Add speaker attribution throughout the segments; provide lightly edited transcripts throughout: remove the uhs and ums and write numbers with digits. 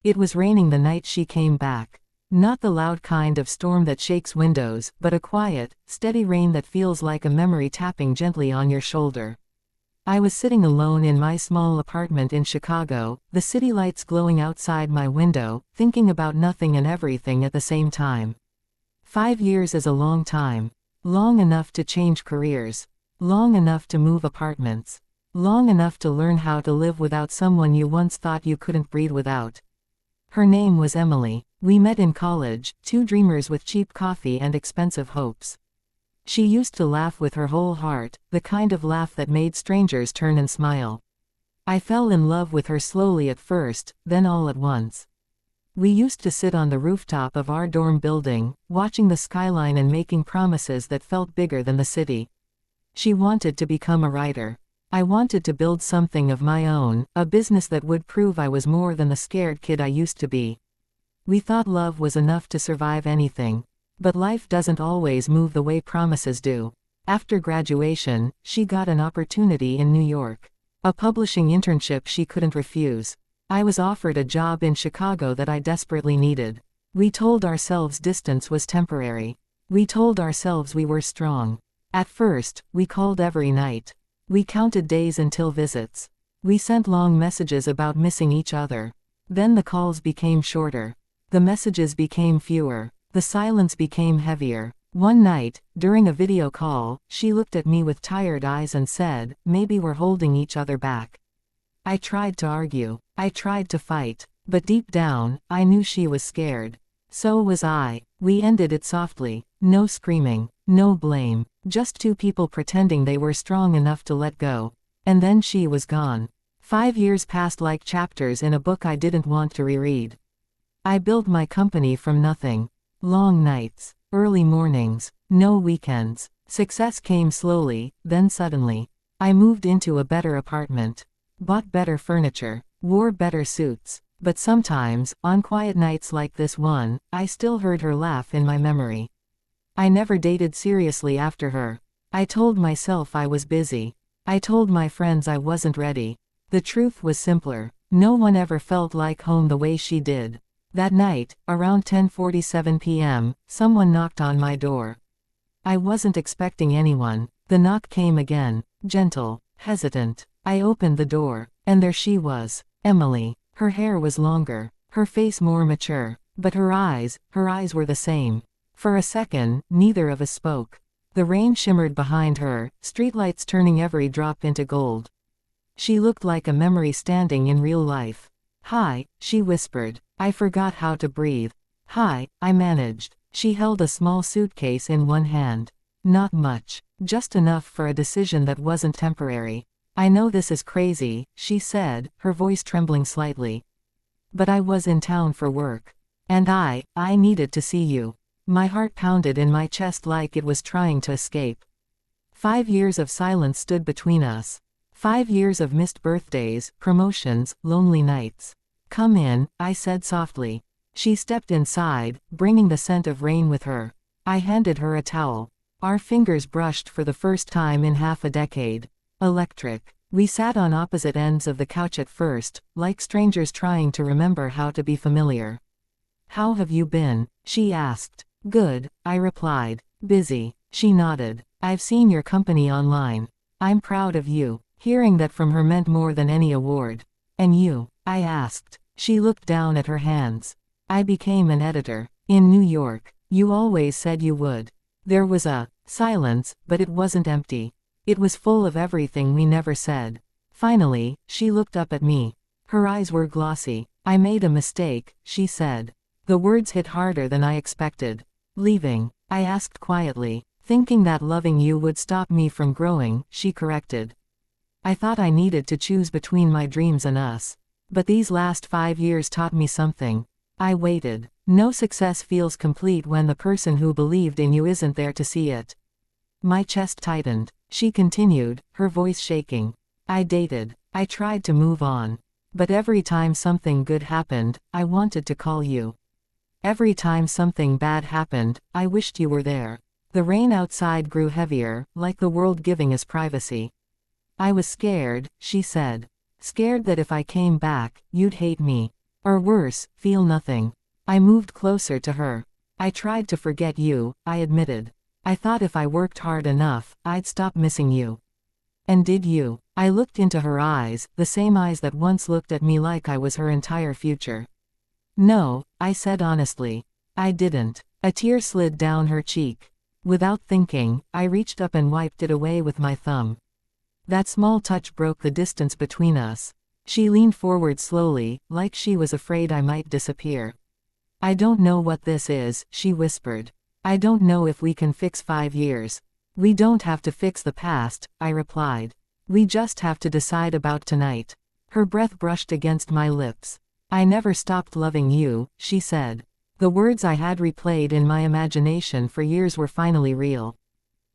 Speaker 1: It was raining the night she came back. Not the loud kind of storm that shakes windows, but a quiet, steady rain that feels like a memory tapping gently on your shoulder. I was sitting alone in my small apartment in Chicago, the city lights glowing outside my window, thinking about nothing and everything at the same time. 5 years is a long time. Long enough to change careers. Long enough to move apartments. Long enough to learn how to live without someone you once thought you couldn't breathe without. Her name was Emily. We met in college, two dreamers with cheap coffee and expensive hopes. She used to laugh with her whole heart, the kind of laugh that made strangers turn and smile. I fell in love with her slowly at first, then all at once. We used to sit on the rooftop of our dorm building, watching the skyline and making promises that felt bigger than the city. She wanted to become a writer. I wanted to build something of my own, a business that would prove I was more than the scared kid I used to be. We thought love was enough to survive anything. But life doesn't always move the way promises do. After graduation, she got an opportunity in New York. A publishing internship she couldn't refuse. I was offered a job in Chicago that I desperately needed. We told ourselves distance was temporary. We told ourselves we were strong. At first, we called every night. We counted days until visits. We sent long messages about missing each other. Then the calls became shorter. The messages became fewer. The silence became heavier. One night, during a video call, she looked at me with tired eyes and said, "Maybe we're holding each other back." I tried to argue. I tried to fight. But deep down, I knew she was scared. So was I. We ended it softly. No screaming. No blame. Just two people pretending they were strong enough to let go. And then she was gone. 5 years passed like chapters in a book I didn't want to reread. I built my company from nothing. Long nights. Early mornings. No weekends. Success came slowly, then suddenly. I moved into a better apartment. Bought better furniture. Wore better suits. But sometimes, on quiet nights like this one, I still heard her laugh in my memory. I never dated seriously after her. I told myself I was busy. I told my friends I wasn't ready. The truth was simpler. No one ever felt like home the way she did. That night, around 10:47 p.m., someone knocked on my door. I wasn't expecting anyone. The knock came again. Gentle. Hesitant. I opened the door. And there she was. Emily. Her hair was longer. Her face more mature. But her eyes were the same. For a second, neither of us spoke. The rain shimmered behind her, streetlights turning every drop into gold. She looked like a memory standing in real life. "Hi," she whispered. I forgot how to breathe. "Hi," I managed. She held a small suitcase in one hand. Not much. Just enough for a decision that wasn't temporary. "I know this is crazy," she said, her voice trembling slightly. "But I was in town for work. And I needed to see you." My heart pounded in my chest like it was trying to escape. 5 years of silence stood between us. 5 years of missed birthdays, promotions, lonely nights. "Come in," I said softly. She stepped inside, bringing the scent of rain with her. I handed her a towel. Our fingers brushed for the first time in half a decade. Electric. We sat on opposite ends of the couch at first, like strangers trying to remember how to be familiar. "How have you been?" she asked. "Good," I replied. "Busy." She nodded. "I've seen your company online. I'm proud of you." Hearing that from her meant more than any award. "And you?" I asked. She looked down at her hands. "I became an editor. In New York. You always said you would." There was a silence, but it wasn't empty. It was full of everything we never said. Finally, she looked up at me. Her eyes were glossy. "I made a mistake," she said. The words hit harder than I expected. "Leaving?" I asked quietly. "Thinking that loving you would stop me from growing," she corrected. I thought I needed to choose between my dreams and us. But these last 5 years taught me something. I waited. No success feels complete when the person who believed in you isn't there to see it. My chest tightened. She continued, her voice shaking. "I dated. I tried to move on. But every time something good happened, I wanted to call you. Every time something bad happened, I wished you were there." The rain outside grew heavier, like the world giving us privacy. "I was scared," she said. "Scared that if I came back, you'd hate me. Or worse, feel nothing. I moved closer to her. I tried to forget you, I admitted. I thought if I worked hard enough, I'd stop missing you. And did you? I looked into her eyes, the same eyes that once looked at me like I was her entire future. No, I said honestly. I didn't. A tear slid down her cheek. Without thinking, I reached up and wiped it away with my thumb. That small touch broke the distance between us. She leaned forward slowly, like she was afraid I might disappear. I don't know what this is, she whispered. I don't know if we can fix 5 years. We don't have to fix the past, I replied. We just have to decide about tonight. Her breath brushed against my lips. I never stopped loving you, she said. The words I had replayed in my imagination for years were finally real.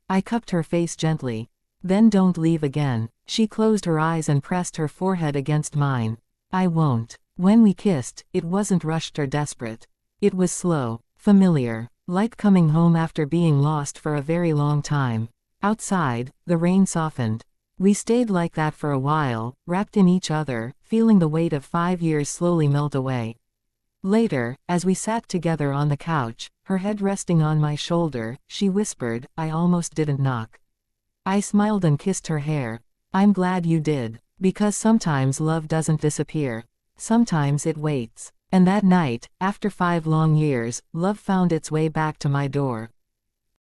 Speaker 1: I cupped her face gently. Then don't leave again. She closed her eyes and pressed her forehead against mine. I won't. When we kissed, it wasn't rushed or desperate. It was slow, familiar, like coming home after being lost for a very long time. Outside, the rain softened. We stayed like that for a while, wrapped in each other, feeling the weight of 5 years slowly melt away. Later, as we sat together on the couch, her head resting on my shoulder, she whispered, I almost didn't knock. I smiled and kissed her hair. I'm glad you did. Because sometimes love doesn't disappear. Sometimes it waits. And that night, after 5 long years, love found its way back to my door.